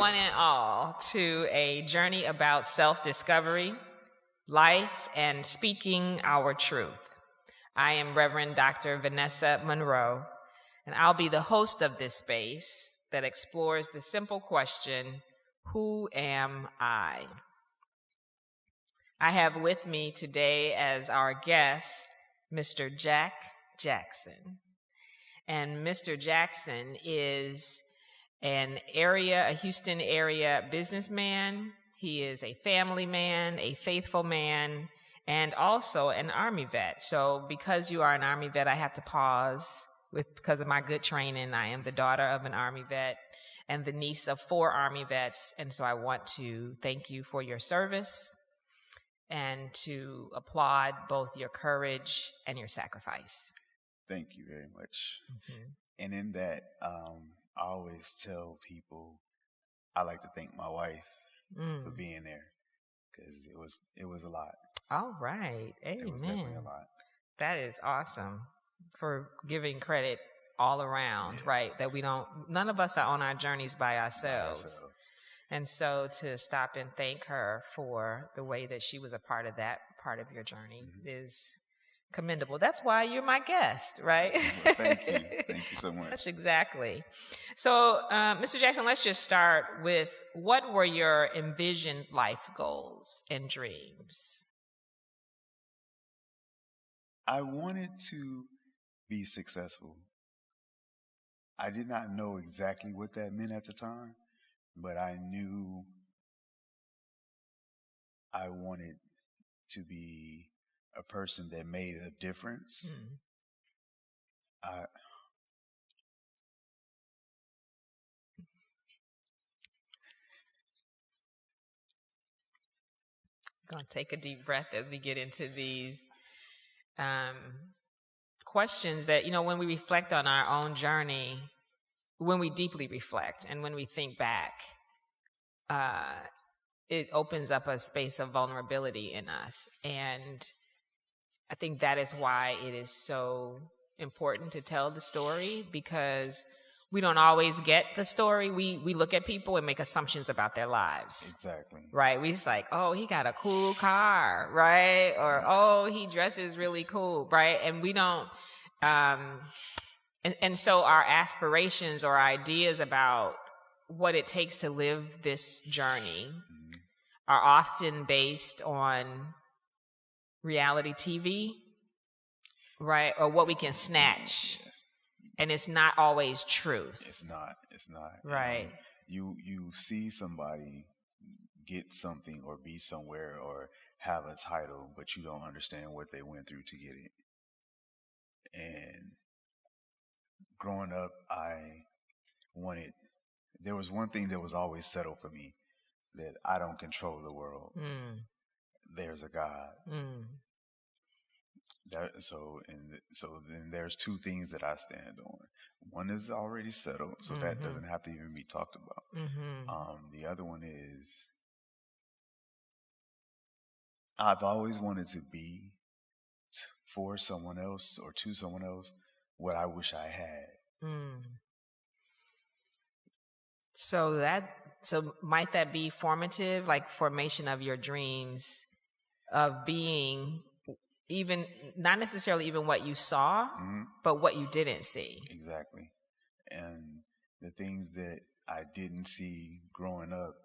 one and all, to a journey about self-discovery, life, and speaking our truth. I am Reverend Dr. Vanessa Monroe, and I'll be the host of this space that explores the simple question, who am I? I have with me today as our guest, Mr. Jack Jackson. And Mr. Jackson is a Houston area businessman. He is a family man, a faithful man, and also an Army vet. So because you are an Army vet, I have to pause because of my good training. I am the daughter of an Army vet and the niece of 4 Army vets. And so I want to thank you for your service and to applaud both your courage and your sacrifice. Thank you very much. Mm-hmm. And in that, I always tell people I like to thank my wife for being there, because it was a lot. All right. Amen. It was definitely a lot. That is awesome, for giving credit all around, right? That none of us are on our journeys by ourselves. And so to stop and thank her for the way that she was a part of that part of your journey is commendable. That's why you're my guest, right? Well, thank you. Thank you so much. That's exactly. So, Mr. Jackson, let's just start with, what were your envisioned life goals and dreams? I wanted to be successful. I did not know exactly what that meant at the time, but I knew I wanted to be a person that made a difference. Gonna take a deep breath as we get into these questions that, when we reflect on our own journey, when we deeply reflect and when we think back, it opens up a space of vulnerability in us. And I think that is why it is so important to tell the story, because we don't always get the story. We look at people and make assumptions about their lives. Exactly. Right? We just like, oh, he got a cool car, right? Or, oh, he dresses really cool, right? And we don't, and so our aspirations or ideas about what it takes to live this journey are often based on reality TV, right? Or what we can snatch. And it's not always truth. It's not. Right. You see somebody get something or be somewhere or have a title, but you don't understand what they went through to get it. And growing up, there was one thing that was always settled for me, that I don't control the world. There's a God. So then there's 2 things that I stand on. One is already settled, so that doesn't have to even be talked about. The other one is, I've always wanted to be for someone else or to someone else what I wish I had. So might that be formative, like formation of your dreams of being, even not necessarily even what you saw, but what you didn't see? Exactly. And the things that I didn't see growing up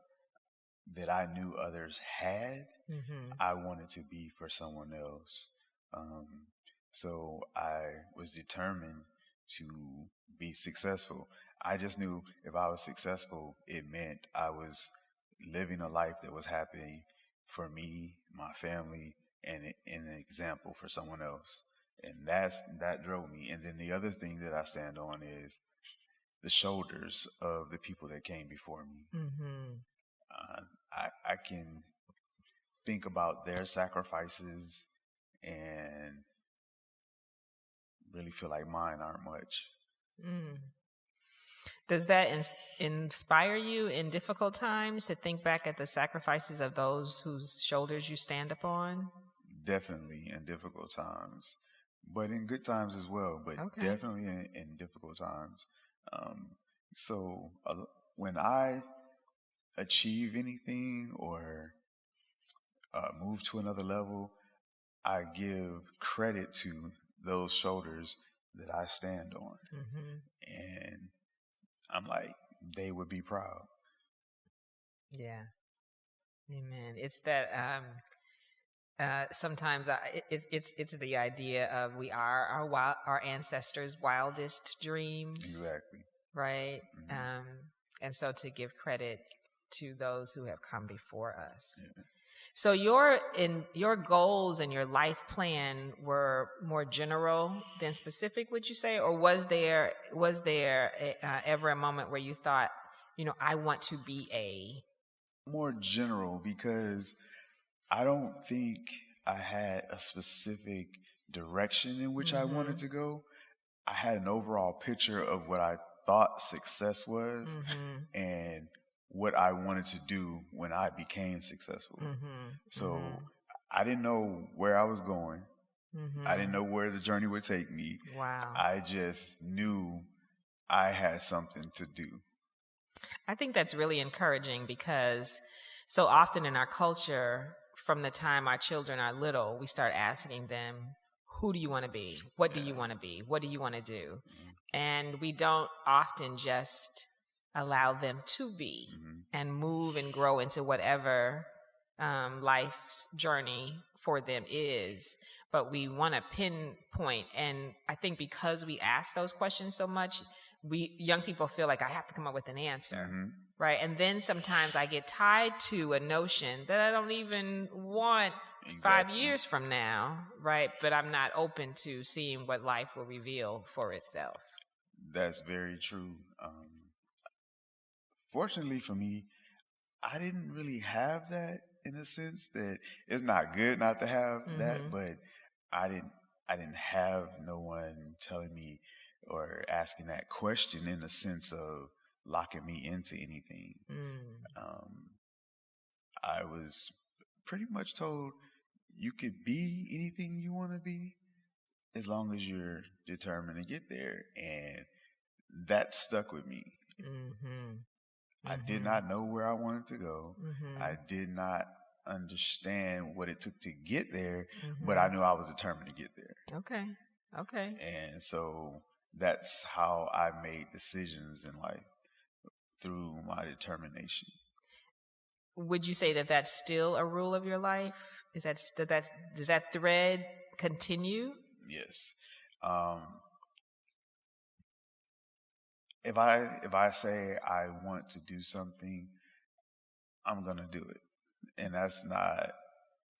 that I knew others had, I wanted to be for someone else. So I was determined to be successful. I just knew if I was successful, it meant I was living a life that was happy for me, my family, and an example for someone else. And that drove me. And then the other thing that I stand on is the shoulders of the people that came before me. I can think about their sacrifices and really feel like mine aren't much. Does that inspire you in difficult times to think back at the sacrifices of those whose shoulders you stand upon? Definitely in difficult times, but in good times as well, but definitely in difficult times. So when I achieve anything or move to another level, I give credit to those shoulders that I stand on. And I'm like, they would be proud. Yeah. Amen. It's that sometimes it's the idea of we are our ancestors' wildest dreams. Exactly. Right. And so to give credit to those who have come before us. Yeah. So your goals and your life plan were more general than specific, would you say, or was there ever a moment where you thought, I want to be a more general? Because I don't think I had a specific direction in which I wanted to go. I had an overall picture of what I thought success was and what I wanted to do when I became successful. So I didn't know where I was going. I didn't know where the journey would take me. Wow. I just knew I had something to do. I think that's really encouraging because so often in our culture, from the time our children are little, we start asking them, who do you want to be? What do you want to be? What do you want to do? And we don't often just allow them to be and move and grow into whatever life's journey for them is. But we want to pinpoint. And I think because we ask those questions so much, young people feel like I have to come up with an answer. Right. And then sometimes I get tied to a notion that I don't even want 5 years from now. Right. But I'm not open to seeing what life will reveal for itself. That's very true. Fortunately for me, I didn't really have that, in a sense that it's not good not to have that, but I didn't have no one telling me or asking that question in the sense of locking me into anything. I was pretty much told you could be anything you want to be as long as you're determined to get there. And that stuck with me. I did not know where I wanted to go. I did not understand what it took to get there, but I knew I was determined to get there. Okay. And so that's how I made decisions in life, through my determination. Would you say that that's still a rule of your life? Does that thread continue? Yes. If I say I want to do something, I'm gonna do it, and that's not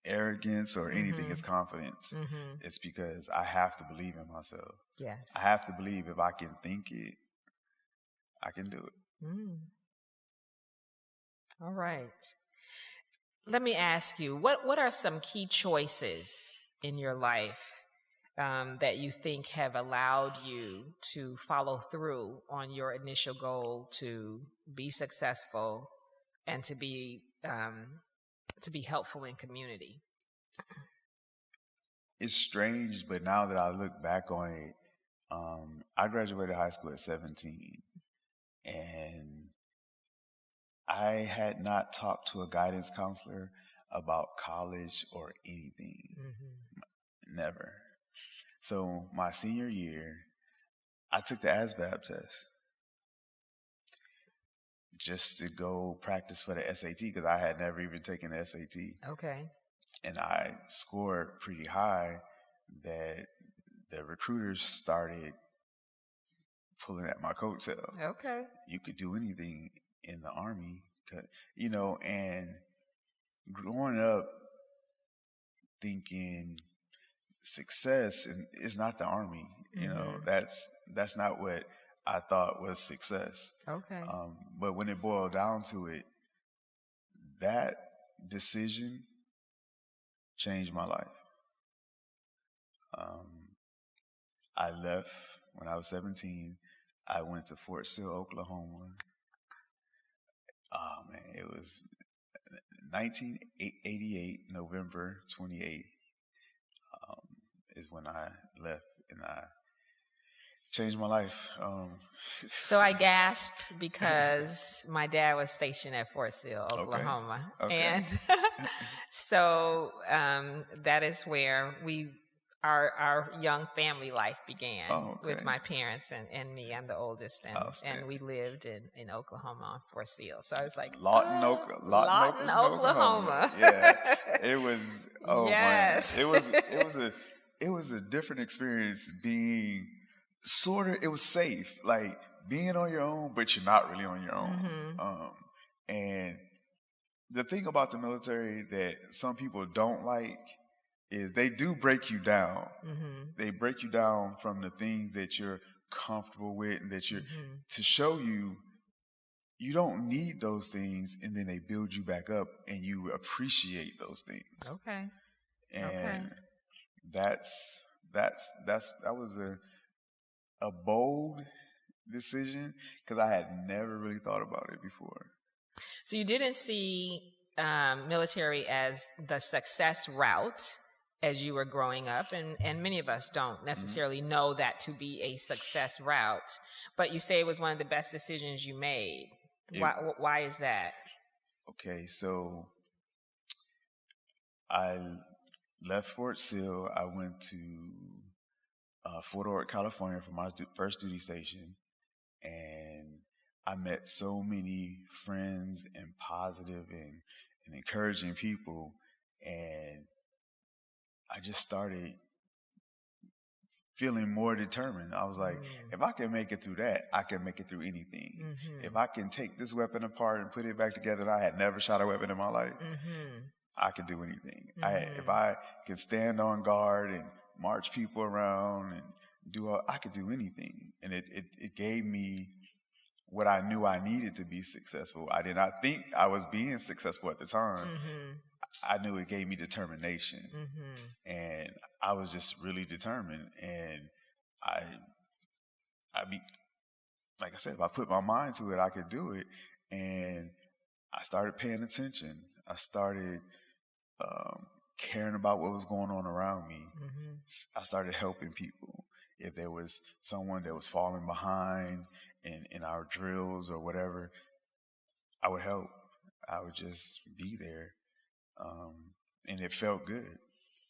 arrogance or anything. It's confidence. It's because I have to believe in myself. Yes. I have to believe if I can think it, I can do it. All right. Let me ask you, what are some key choices in your life that you think have allowed you to follow through on your initial goal to be successful and to be helpful in community? It's strange, but now that I look back on it, I graduated high school at 17, and I had not talked to a guidance counselor about college or anything. Never. So my senior year, I took the ASVAB test just to go practice for the SAT, because I had never even taken the SAT. Okay. And I scored pretty high that the recruiters started pulling at my coattail. Okay. You could do anything in the Army, and growing up thinking success is not the Army. That's not what I thought was success. Okay. But when it boiled down to it, that decision changed my life. I left when I was 17. I went to Fort Sill, Oklahoma. Oh man, it was 1988, November 28th, is when I left, and I changed my life. So I gasp because my dad was stationed at Fort Sill, Oklahoma. Okay. And so that is where our young family life began with my parents and me. I'm the oldest, and we lived in Oklahoma on Fort Sill. So I was like, Lawton, Oklahoma. Yeah, it was. Oh yes. Man, it was a different experience being it was safe, like being on your own, but you're not really on your own. And the thing about the military that some people don't like is they do break you down. They break you down from the things that you're comfortable with and that you're to show you don't need those things, and then they build you back up and you appreciate those things. Okay. And that was a bold decision because I had never really thought about it before. So you didn't see military as the success route as you were growing up, and many of us don't necessarily know that to be a success route, but you say it was one of the best decisions you made. Why is that? Okay, so I left Fort Sill. I went to Fort Ord, California for my first duty station, and I met so many friends and positive and encouraging people, and I just started feeling more determined. I was like, if I can make it through that, I can make it through anything. If I can take this weapon apart and put it back together, and I had never shot a weapon in my life, I could do anything. If I can stand on guard and march people around and I could do anything. And it gave me what I knew I needed to be successful. I did not think I was being successful at the time. I knew it gave me determination, and I was just really determined. And like I said, if I put my mind to it, I could do it. And I started paying attention. I started caring about what was going on around me. I started helping people. If there was someone that was falling behind in our drills or whatever, I would help. I would just be there. And it felt good.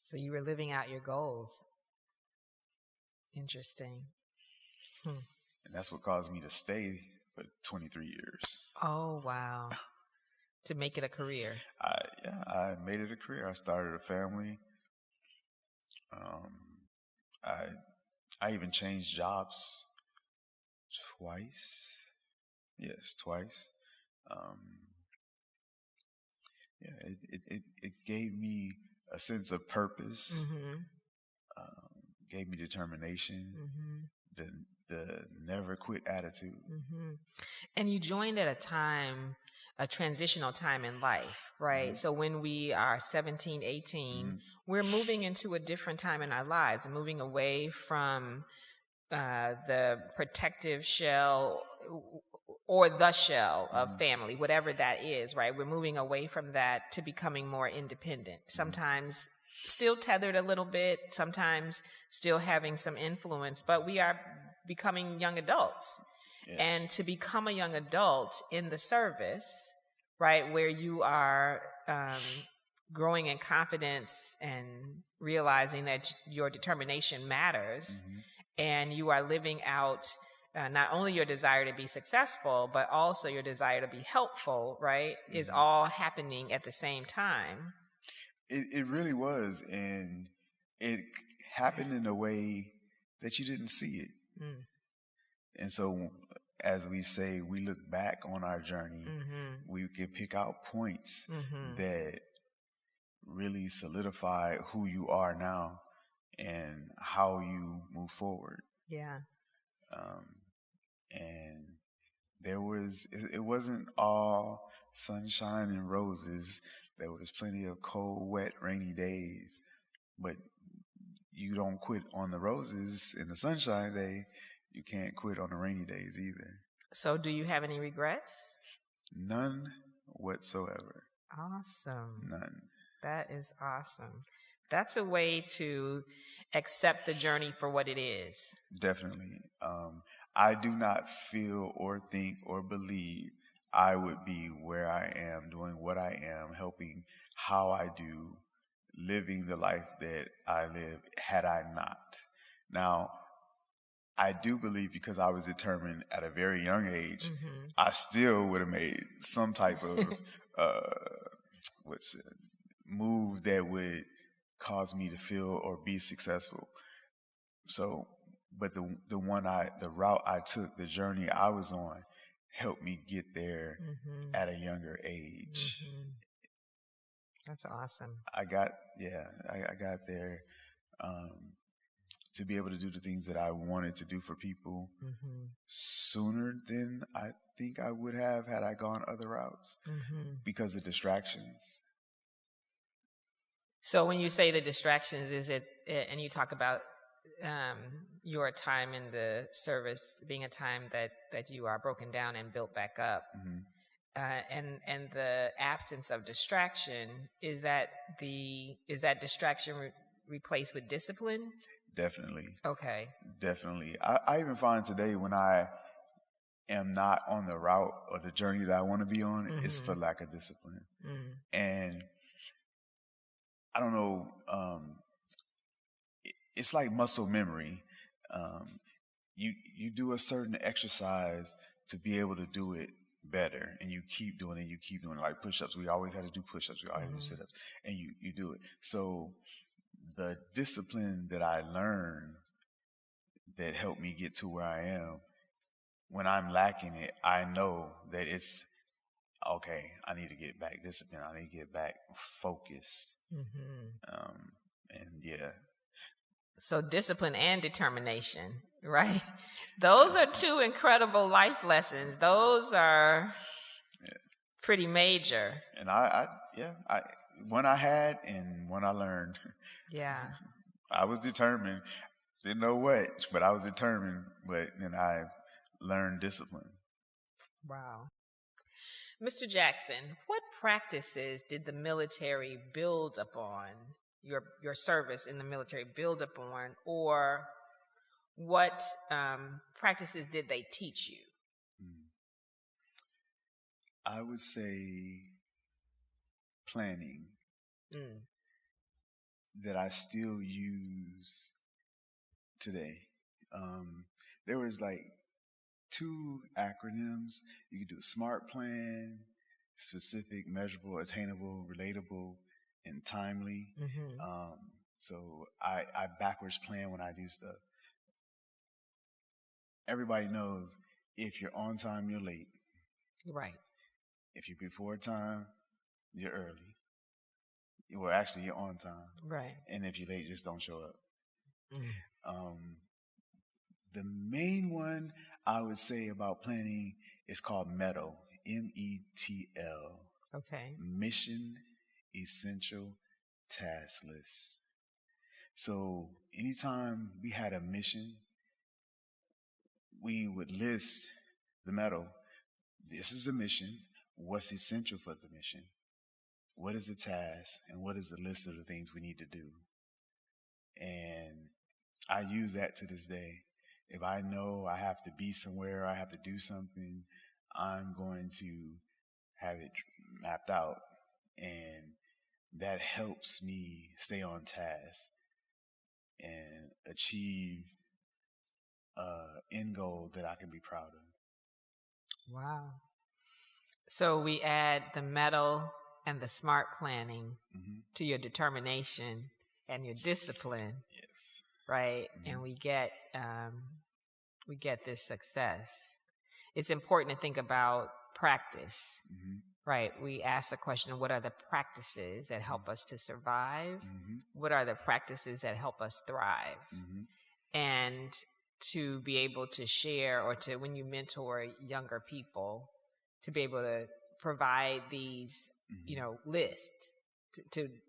So you were living out your goals. Interesting. And that's what caused me to stay for 23 years. Oh, wow. To make it a career. I made it a career. I started a family. I even changed jobs twice. Yes, twice. It gave me a sense of purpose. Gave me determination. The never quit attitude. And you joined at a transitional time in life, right? So when we are 17, 18, we're moving into a different time in our lives, moving away from the protective shell or the shell of family, whatever that is, right? We're moving away from that to becoming more independent. Sometimes still tethered a little bit, sometimes still having some influence, but we are becoming young adults. Yes. And to become a young adult in the service, right, where you are growing in confidence and realizing that your determination matters, and you are living out not only your desire to be successful, but also your desire to be helpful, right, is all happening at the same time. It really was, and it happened in a way that you didn't see it. And so, as we say, we look back on our journey, we can pick out points that really solidify who you are now and how you move forward. Yeah. And it wasn't all sunshine and roses. There was plenty of cold, wet, rainy days, but you don't quit on the roses in the sunshine day. You can't quit on the rainy days either. So do you have any regrets? None whatsoever. Awesome. None. That is awesome. That's a way to accept the journey for what it is. Definitely. I do not feel or think or believe I would be where I am, doing what I am, helping how I do, living the life that I live, had I not. Now, I do believe because I was determined at a very young age, I still would have made some type of move that would cause me to feel or be successful. So, but the route I took, the journey I was on, helped me get there at a younger age. That's awesome. I got there to be able to do the things that I wanted to do for people sooner than I think I would have had I gone other routes because of distractions. So when you say the distractions, is it, and you talk about your time in the service being a time that you are broken down and built back up, and the absence of distraction, is that distraction replaced with discipline? Definitely. Okay. Definitely. I even find today when I am not on the route or the journey that I want to be on, it's for lack of discipline. And I don't know, it's like muscle memory. You do a certain exercise to be able to do it better, and you keep doing it. Like push-ups, we always had to do push-ups, we always had to do sit-ups, and you do it. So the discipline that I learned that helped me get to where I am, when I'm lacking it, I know that it's okay. I need to get back disciplined. I need to get back focused. And yeah. So discipline and determination, right? Those are two incredible life lessons. Those are pretty major. And one I had and one I learned. Yeah. I was determined. Didn't know what, but I was determined. But then I learned discipline. Wow. Mr. Jackson, what practices did the military build upon, your service in the military build upon, or what practices did they teach you? I would say planning that I still use today. There was like 2 acronyms. You could do a SMART plan: specific, measurable, attainable, relatable, and timely. So I backwards plan when I do stuff. Everybody knows if you're on time, you're late. Right. If you're before time, you're early. Well, actually, you're on time. Right. And if you're late, just don't show up. The main one I would say about planning is called METL, METL. Okay. Mission Essential Task List. So anytime we had a mission, we would list the METL. This is the mission. What's essential for the mission? What is the task? And what is the list of the things we need to do? And I use that to this day. If I know I have to be somewhere, I have to do something, I'm going to have it mapped out. And that helps me stay on task and achieve an end goal that I can be proud of. Wow. So we add the METL and the SMART planning to your determination and your discipline. Yes. Right. And we get this success. It's important to think about practice. Right. We ask the question, what are the practices that help us to survive? What are the practices that help us thrive? And to be able to share, or to, when you mentor younger people, to be able to provide these, lists.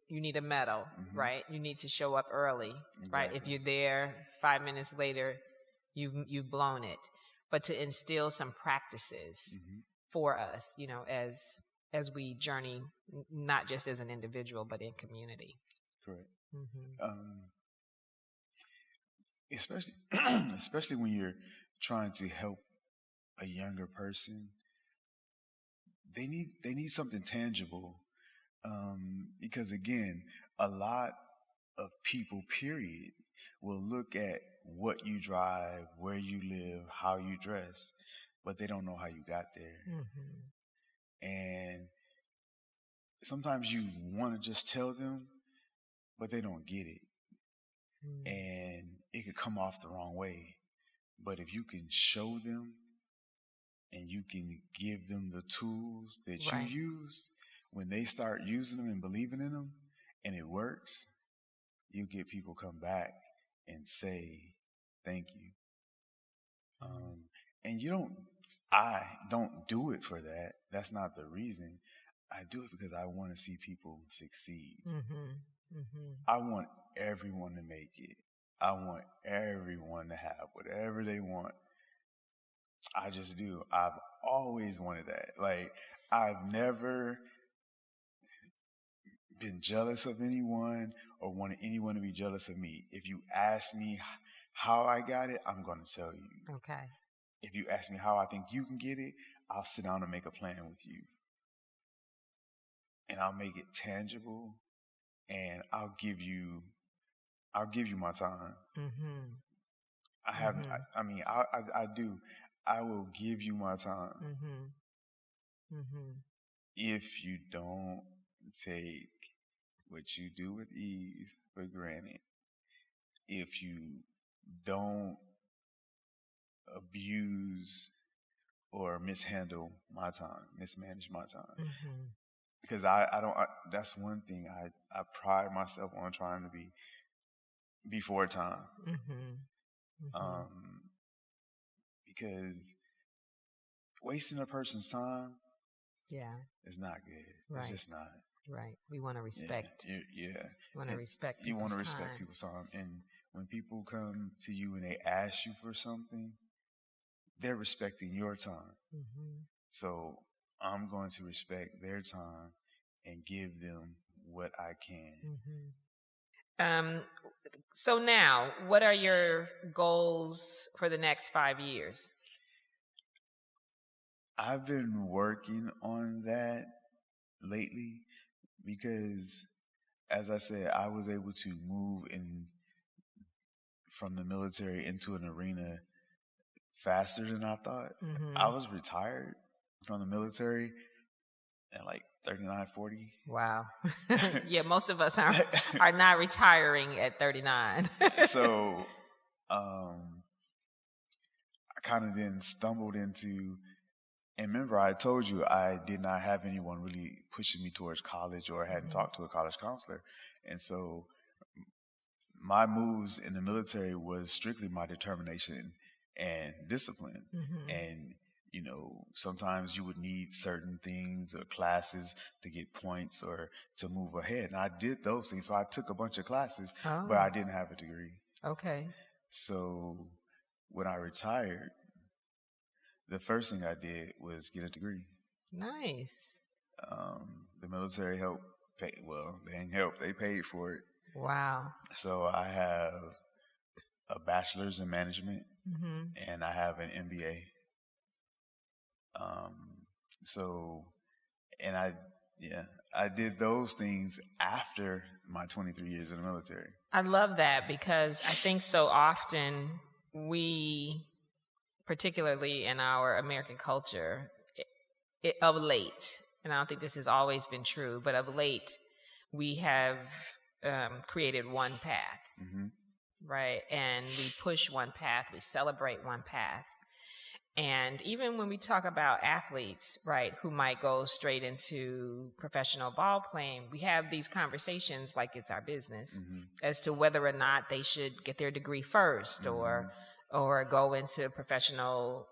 You need a METL, right? You need to show up early, right? If you're there 5 minutes later, you've blown it. But to instill some practices for us, as we journey, not just as an individual, but in community. Correct. especially especially when you're trying to help a younger person, they need something tangible. Because again, a lot of people, period, will look at what you drive, where you live, how you dress, but they don't know how you got there. Mm-hmm. And sometimes you want to just tell them, but they don't get it. Mm-hmm. And it could come off the wrong way. But if you can show them and you can give them the tools that you use, when they start using them and believing in them and it works, you get people come back and say, thank you. And I don't do it for that. That's not the reason. I do it because I want to see people succeed. Mm-hmm. Mm-hmm. I want everyone to make it. I want everyone to have whatever they want. I just do. I've always wanted that. Like, I've never been jealous of anyone or wanted anyone to be jealous of me. If you ask me how I got it, I'm going to tell you. Okay. If you ask me how I think you can get it, I'll sit down and make a plan with you. And I'll make it tangible, and I'll give you my time. Mm-hmm. I have. Mm-hmm. I do. I will give you my time. Mm-hmm. Mm-hmm. If you don't take what you do with ease for granted, if you don't abuse or mismanage my time. Mm-hmm. Because that's one thing I pride myself on trying to be before time. Mm-hmm. Mm-hmm. Because wasting a person's time is not good. Right. It's just not. Right. We want to respect. Yeah. We want to respect people's time. You want to respect people's time. And when people come to you and they ask you for something, they're respecting your time. Mm-hmm. So I'm going to respect their time and give them what I can. Mm-hmm. So now, what are your goals for the next 5 years? I've been working on that lately because, as I said, I was able to move from the military into an arena faster than I thought. Mm-hmm. I was retired from the military at like 39, 40. Wow. Yeah, most of us are not retiring at 39. So I kind of then stumbled into, and remember I told you I did not have anyone really pushing me towards college or hadn't talked to a college counselor. And so my moves in the military was strictly my determination and discipline. Mm-hmm. And sometimes you would need certain things or classes to get points or to move ahead. And I did those things. So I took a bunch of classes, but I didn't have a degree. Okay. So when I retired, the first thing I did was get a degree. Nice. The military helped pay. Well, they didn't help. They paid for it. Wow. So I have a bachelor's in management, and I have an MBA. I did those things after my 23 years in the military. I love that because I think so often we, particularly in our American culture, of late, and I don't think this has always been true, but of late, we have created one path, right? And we push one path, we celebrate one path. And even when we talk about athletes, right, who might go straight into professional ball playing, we have these conversations like it's our business as to whether or not they should get their degree first or go into professional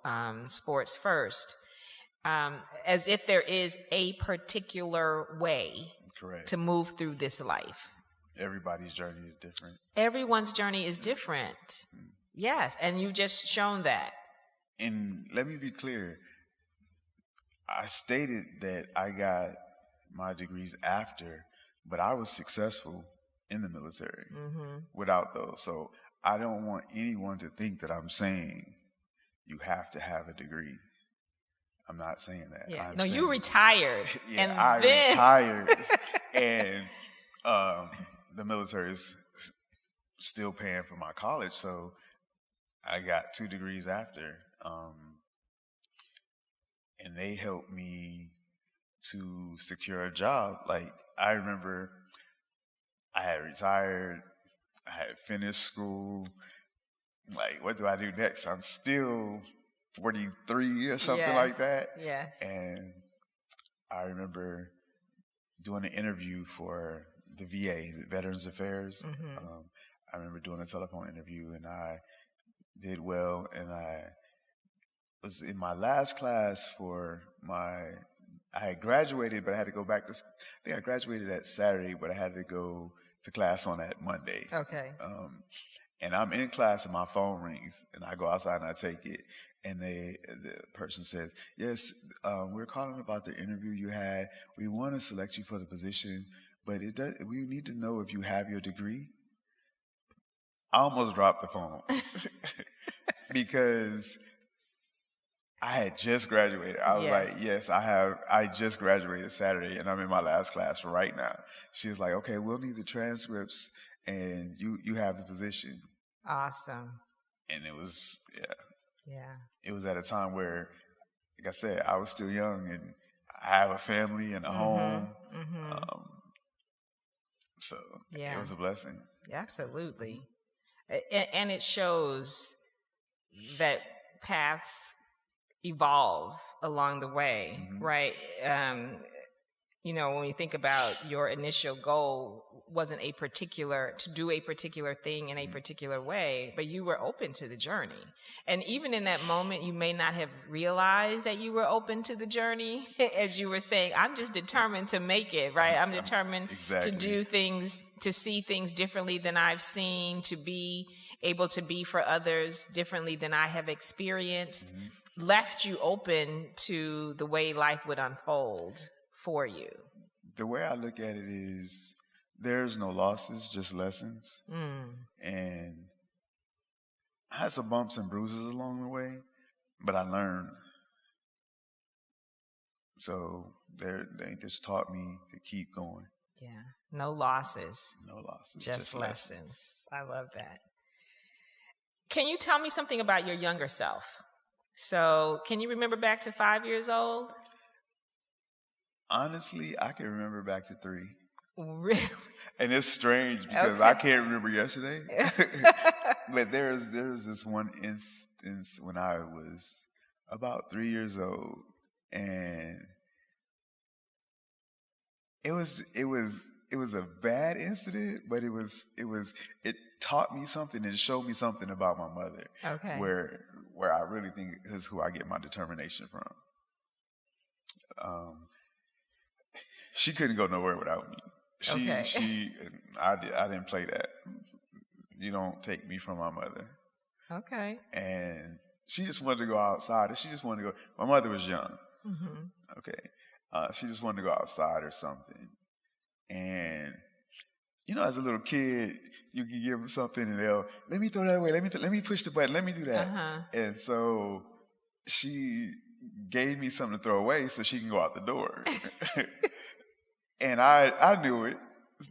sports first, as if there is a particular way to move through this life. Everybody's journey is different. Everyone's journey is different. Yes, and you've just shown that. And let me be clear. I stated that I got my degrees after, but I was successful in the military without those. So I don't want anyone to think that I'm saying you have to have a degree. I'm not saying that. Yeah. I'm no, saying, you retired. Yeah, and I then... retired, and the military is still paying for my college, so I got 2 degrees after, and they helped me to secure a job. Like, I remember I had retired, I had finished school. Like, what do I do next? I'm still 43 or something like that. Yes. And I remember doing an interview for the VA, Veterans Affairs. I remember doing a telephone interview, and I did well. And I was in my last class for I had graduated, but I had to go back to, I think I graduated that Saturday, but I had to go to class on that Monday. Okay. And I'm in class and my phone rings, and I go outside and I take it, and the person says, "Yes, we're calling about the interview you had. We want to select you for the position, but we need to know if you have your degree." I almost dropped the phone because I had just graduated. I was like, "Yes, I have. I just graduated Saturday, and I'm in my last class right now." She was like, "Okay, we'll need the transcripts, and you have the position." Awesome. And it was, it was at a time where, like I said, I was still young, and I have a family and a home. So it was a blessing. Absolutely. And it shows that paths evolve along the way, right? When you think about your initial goal wasn't to do a particular thing in a particular way, but you were open to the journey. And even in that moment, you may not have realized that you were open to the journey. As you were saying, I'm just determined to make it, right? I'm determined to do things, to see things differently than I've seen, to be able to be for others differently than I have experienced, left you open to the way life would unfold for you. The way I look at it is there's no losses, just lessons. And I had some bumps and bruises along the way, but I learned. So they just taught me to keep going. Yeah. No losses. No losses. Just lessons. I love that. Can you tell me something about your younger self? So can you remember back to 5 years old? Honestly, I can remember back to 3. Really? And it's strange because I can't remember yesterday. But there's this one instance when I was about 3 years old, and it was a bad incident, but it taught me something and showed me something about my mother. Okay. Where I really think is who I get my determination from. She couldn't go nowhere without me. I didn't play that. You don't take me from my mother. Okay. And she just wanted to go outside. My mother was young. Okay. She just wanted to go outside or something. And, as a little kid, you can give them something and they'll, let me throw that away. Let me push the button. Let me do that. And so she gave me something to throw away so she can go out the door. And I knew it,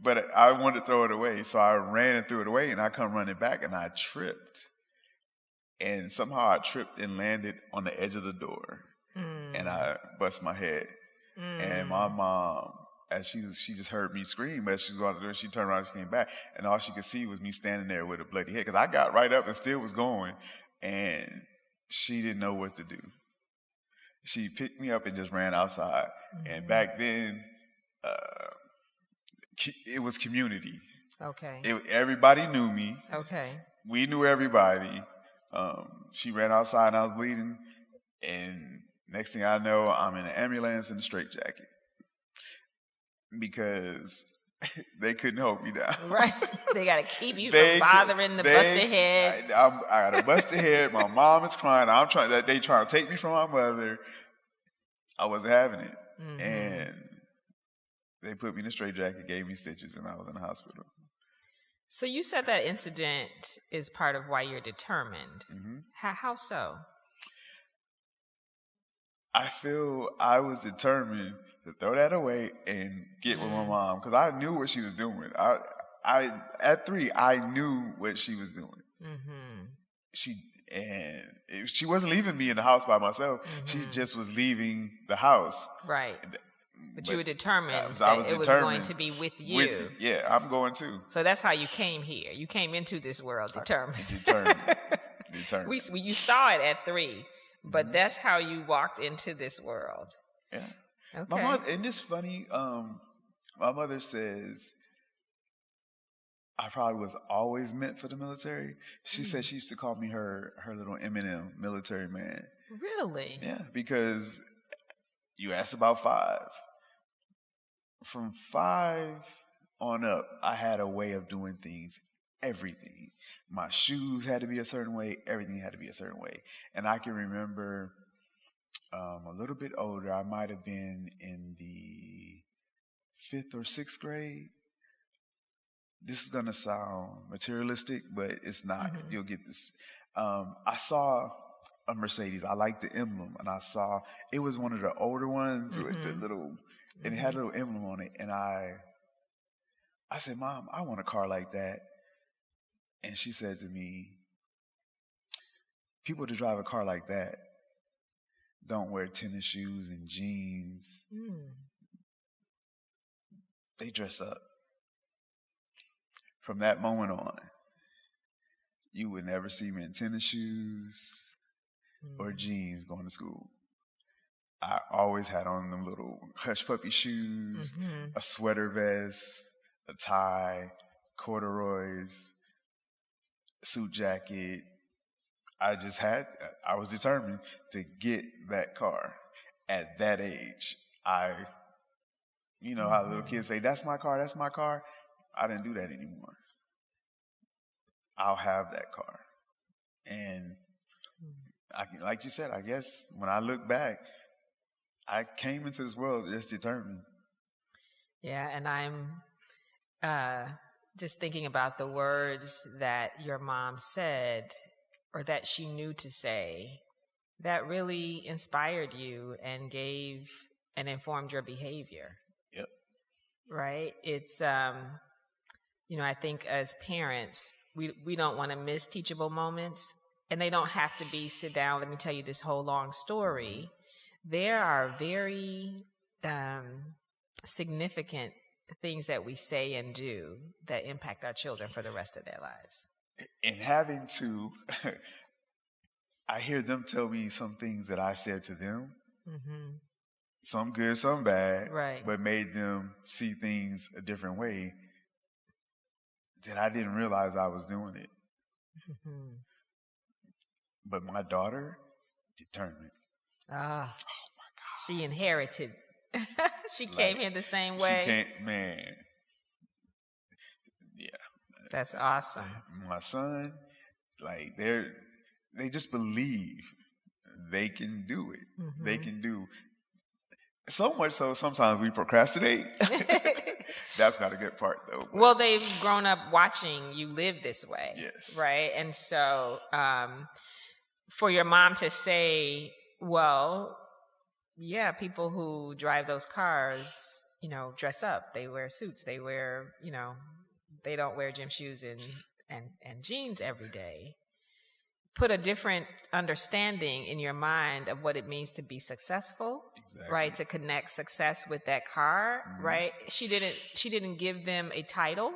but I wanted to throw it away. So I ran and threw it away, and I come running back, and I tripped. And somehow I tripped and landed on the edge of the door. And I bust my head. And my mom, as she just heard me scream as she was going to the door, she turned around and she came back. And all she could see was me standing there with a bloody head. Because I got right up and still was going. And she didn't know what to do. She picked me up and just ran outside. And back then, it was community. Okay. Everybody knew me. Okay. We knew everybody. She ran outside and I was bleeding. And next thing I know, I'm in an ambulance in a straitjacket. Because they couldn't hold me down. Right. They got to keep you from bothering the busted head. I got a busted head. My mom is crying. They trying to take me from my mother. I wasn't having it. And they put me in a straitjacket, gave me stitches, and I was in the hospital. So you said that incident is part of why you're determined. Mm-hmm. How so? I feel I was determined to throw that away and get with my mom because I knew what she was doing. I at 3, I knew what she was doing. She wasn't leaving me in the house by myself. She just was leaving the house. Right. But you were determined I was that it determined was going to be with you. Yeah, I'm going too. So that's how you came here. You came into this world determined. Determined. You saw it at 3, but that's how you walked into this world. Yeah. Okay. My mother, and it's funny, my mother says I probably was always meant for the military. She said she used to call me her little Eminem, military man. Really? Yeah, because you asked about 5. From 5 on up, I had a way of doing things, everything. My shoes had to be a certain way, everything had to be a certain way. And I can remember a little bit older, I might have been in the 5th or 6th grade. This is going to sound materialistic, but it's not. You'll get this. I saw a Mercedes. I liked the emblem, and I saw it was one of the older ones with the little, and it had a little emblem on it. And I said, "Mom, I want a car like that." And she said to me, "People that drive a car like that don't wear tennis shoes and jeans. They dress up." From that moment on, you would never see me in tennis shoes or jeans going to school. I always had on them little hush puppy shoes, a sweater vest, a tie, corduroys, suit jacket. I was determined to get that car at that age. You know how little kids say, "That's my car, that's my car." I didn't do that anymore. I'll have that car. And like you said, I guess when I look back, I came into this world just determined. Yeah, and I'm just thinking about the words that your mom said or that she knew to say that really inspired you and gave and informed your behavior. Yep. Right? It's I think as parents, we don't want to miss teachable moments, and they don't have to be sit down, let me tell you this whole long story. There are very significant things that we say and do that impact our children for the rest of their lives. And having to, I hear them tell me some things that I said to them, some good, some bad, right, but made them see things a different way. That I didn't realize I was doing it. But my daughter, determined. Oh my God. She inherited. She came here the same way. She came, man. Yeah. That's awesome. My son, they just believe they can do it. They can do. So much so sometimes we procrastinate. That's not a good part, though. But. Well, they've grown up watching you live this way. Yes. Right? And so for your mom to say, well, yeah, people who drive those cars, dress up. They wear suits. They wear, they don't wear gym shoes and jeans every day. Put a different understanding in your mind of what it means to be successful, exactly. Right? To connect success with that car, right? She didn't give them a title.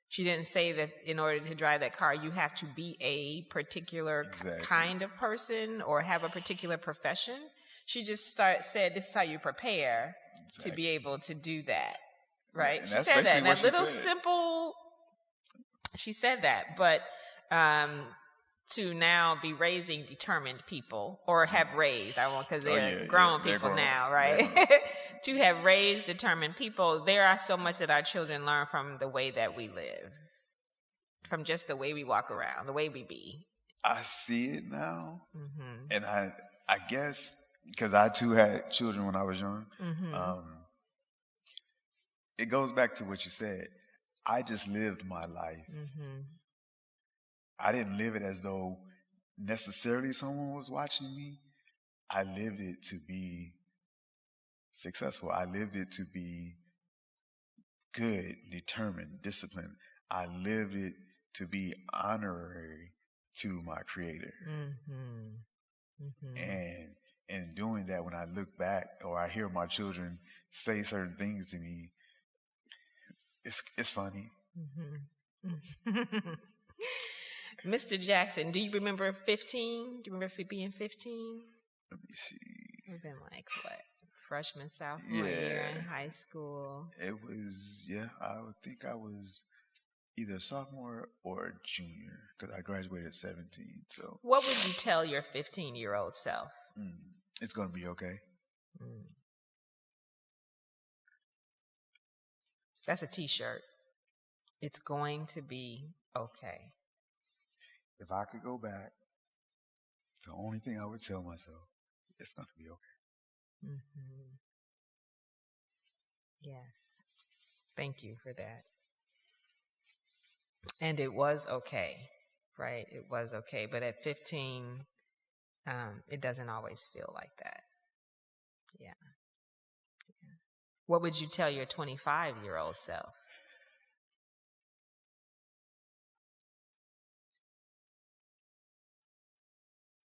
She didn't say that in order to drive that car, you have to be a particular kind of person or have a particular profession. She just said, this is how you prepare to be able to do that, right? And she said that. And that little simple, she said that. But to now be raising determined people, or have raised, because they're grown people now, right? To have raised determined people, there are so much that our children learn from the way that we live, from just the way we walk around, the way we be. I see it now, and I guess because I too had children when I was young, it goes back to what you said. I just lived my life. Mm-hmm. I didn't live it as though necessarily someone was watching me. I lived it to be successful. I lived it to be good, determined, disciplined. I lived it to be honorary to my Creator. Mm-hmm. Mm-hmm. And in doing that, when I look back or I hear my children say certain things to me, it's funny. Mm-hmm. Mr. Jackson, do you remember 15? Do you remember being 15? Let me see. It would have been like, what, freshman, sophomore year in high school? It was, I would think I was either sophomore or junior because I graduated at 17. So, what would you tell your 15-year-old self? It's going to be okay. That's a T-shirt. It's going to be okay. If I could go back, the only thing I would tell myself, it's going to be okay. Mm-hmm. Yes. Thank you for that. And it was okay, right? It was okay. But at 15, it doesn't always feel like that. Yeah. What would you tell your 25-year-old self?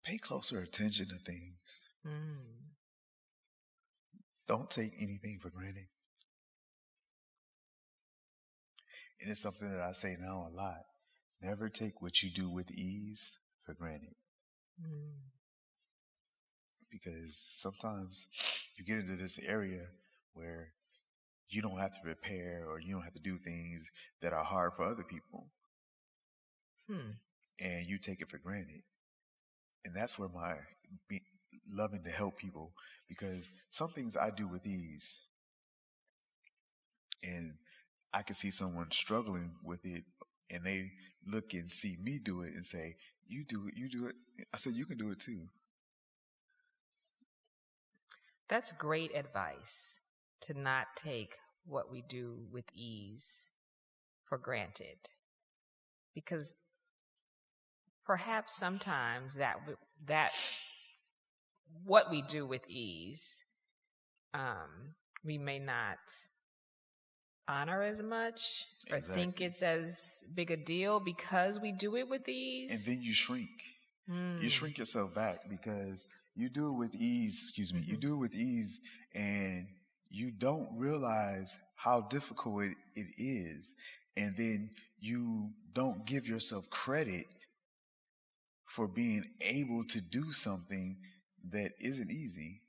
Pay closer attention to things. Don't take anything for granted. And it's something that I say now a lot. Never take what you do with ease for granted. Because sometimes you get into this area where you don't have to prepare or you don't have to do things that are hard for other people. And you take it for granted. And that's where my loving to help people, because some things I do with ease. And I can see someone struggling with it and they look and see me do it and say, you do it. I said, you can do it too. That's great advice, to not take what we do with ease for granted. Because perhaps sometimes that what we do with ease, we may not honor as much or think it's as big a deal because we do it with ease. And then you shrink. You shrink yourself back because you do it with ease, you do it with ease and you don't realize how difficult it is. And then you don't give yourself credit for being able to do something that isn't easy.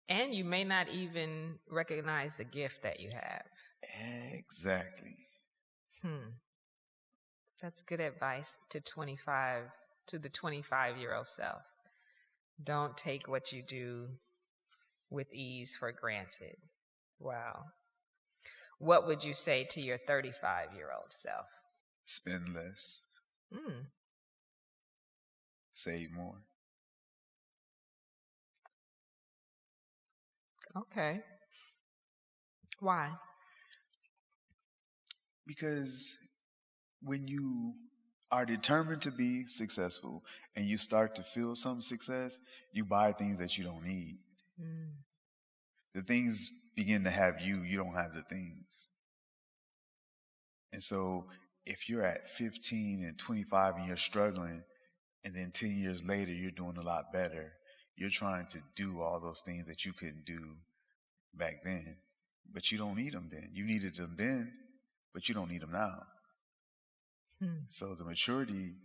And you may not even recognize the gift that you have. Exactly. That's good advice to the 25-year-old self. Don't take what you do with ease for granted. Wow. What would you say to your 35-year-old self? Spend less. Save more. Okay. Why? Because when you are determined to be successful and you start to feel some success, you buy things that you don't need. The things begin to have you don't have the things. And so if you're at 15 and 25 and you're struggling, and then 10 years later you're doing a lot better, you're trying to do all those things that you couldn't do back then, but you don't need them then. You needed them then, but you don't need them now. So the maturity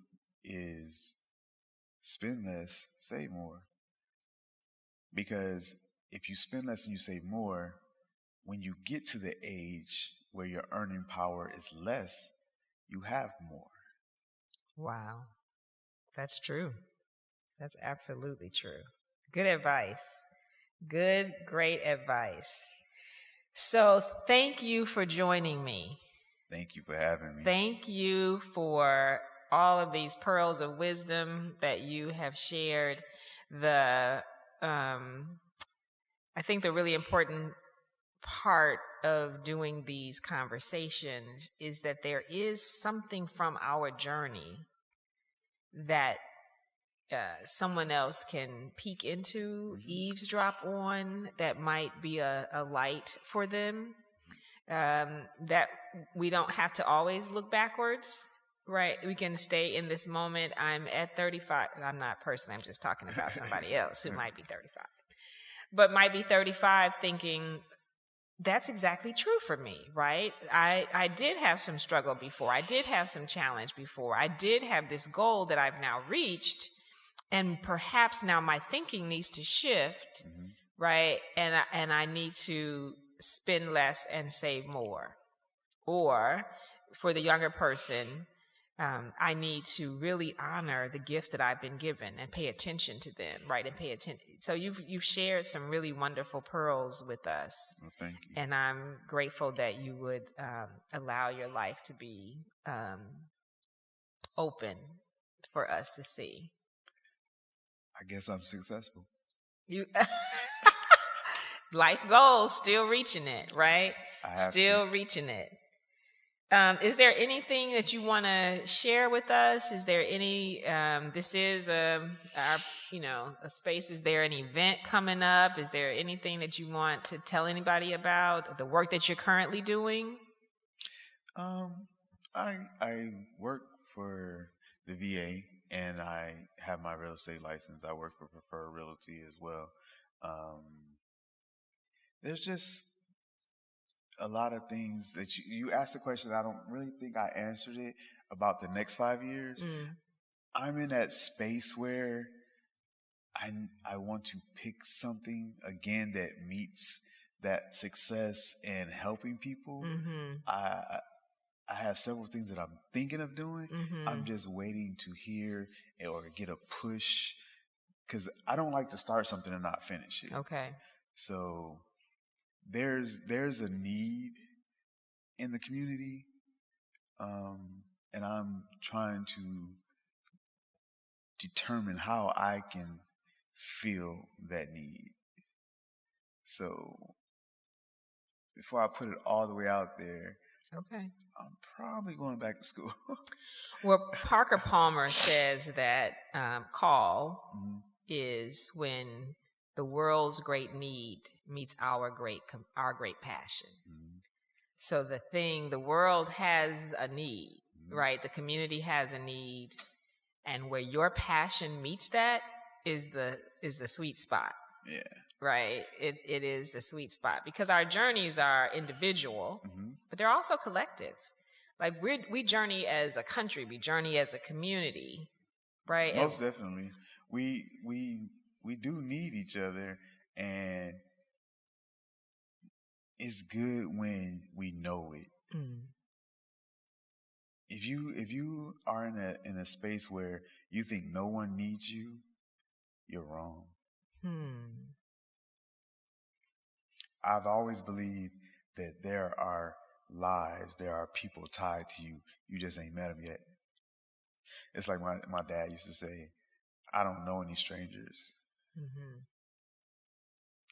is spend less, save more. Because if you spend less and you save more, when you get to the age where your earning power is less, you have more. Wow. That's true. That's absolutely true. Good advice. Good, great advice. So thank you for joining me. Thank you for having me. Thank you for all of these pearls of wisdom that you have shared. I think the really important part of doing these conversations is that there is something from our journey that someone else can peek into, eavesdrop on, that might be a light for them, that we don't have to always look backwards, right? We can stay in this moment. I'm at 35. I'm not personally, I'm just talking about somebody else who might be 35, but might be 35 thinking, that's exactly true for me, right? I did have some struggle before. I did have some challenge before. I did have this goal that I've now reached. And perhaps now my thinking needs to shift, right? And I need to spend less and save more. Or for the younger person, I need to really honor the gifts that I've been given and pay attention to them, right? And pay attention. So you've shared some really wonderful pearls with us. Well, thank you. And I'm grateful that you would allow your life to be open for us to see. I guess I'm successful. You life goals, still reaching it, right? Still reaching it. Is there anything that you want to share with us? Is there any? This is a space. Is there an event coming up? Is there anything that you want to tell anybody about the work that you're currently doing? I work for the VA and I have my real estate license. I work for Preferred Realty as well. There's just a lot of things that you asked the question. I don't really think I answered it about the next 5 years. I'm in that space where I want to pick something again that meets that success and helping people. I have several things that I'm thinking of doing. I'm just waiting to hear or get a push because I don't like to start something and not finish it. Okay. So there's a need in the community, and I'm trying to determine how I can feel that need. So before I put it all the way out there, okay, I'm probably going back to school. Well, Parker Palmer says that call is when the world's great need meets our great passion. So the world has a need, right? The community has a need, and where your passion meets that is the sweet spot. Yeah. Right. It is the sweet spot because our journeys are individual, but they're also collective. Like we journey as a country, we journey as a community, right? Most definitely. We do need each other, and it's good when we know it. If you are in a space where you think no one needs you, you're wrong. I've always believed that there are lives, there are people tied to you. You just ain't met them yet. It's like my dad used to say, I don't know any strangers.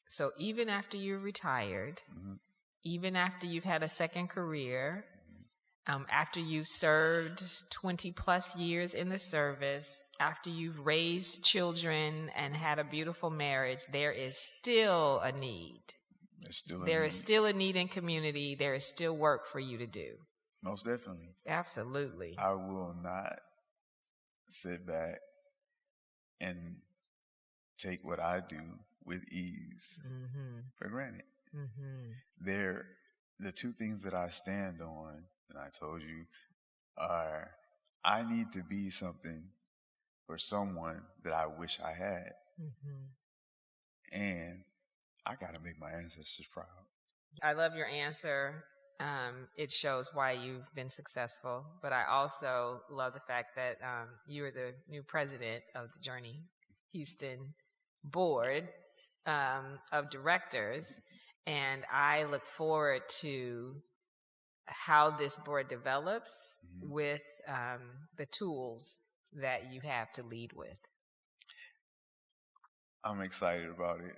So even after you're retired, even after you've had a second career, after you've served 20 plus years in the service, after you've raised children and had a beautiful marriage, there is still a need. There is still a need in community. There is still work for you to do. Most definitely. Absolutely. I will not sit back and take what I do with ease for granted. The two things that I stand on, and I told you, are I need to be something for someone that I wish I had. And I got to make my ancestors proud. I love your answer. It shows why you've been successful. But I also love the fact that you are the new president of the Journey Houston board of directors. And I look forward to how this board develops with the tools that you have to lead with. I'm excited about it.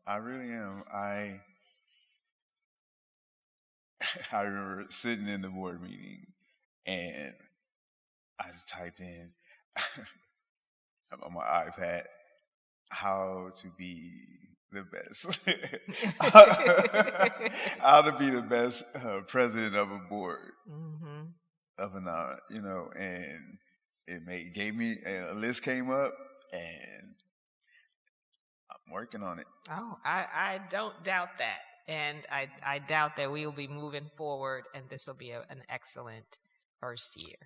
I really am. I remember sitting in the board meeting and I just typed in on my iPad how to be the best, how to be the best president of a board of an, and it gave me a list came up, and I'm working on it. Oh, I don't doubt that. And I doubt that we will be moving forward, and this will be an excellent first year.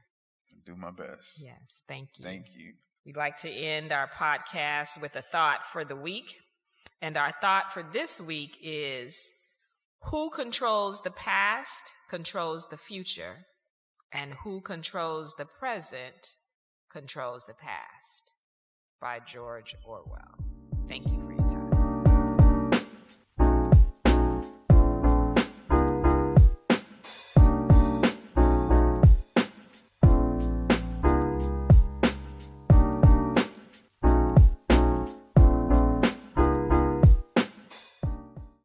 I'll do my best. Yes, thank you. Thank you. We'd like to end our podcast with a thought for the week. And our thought for this week is, who controls the past controls the future, and who controls the present controls the past, by George Orwell. Thank you for your time.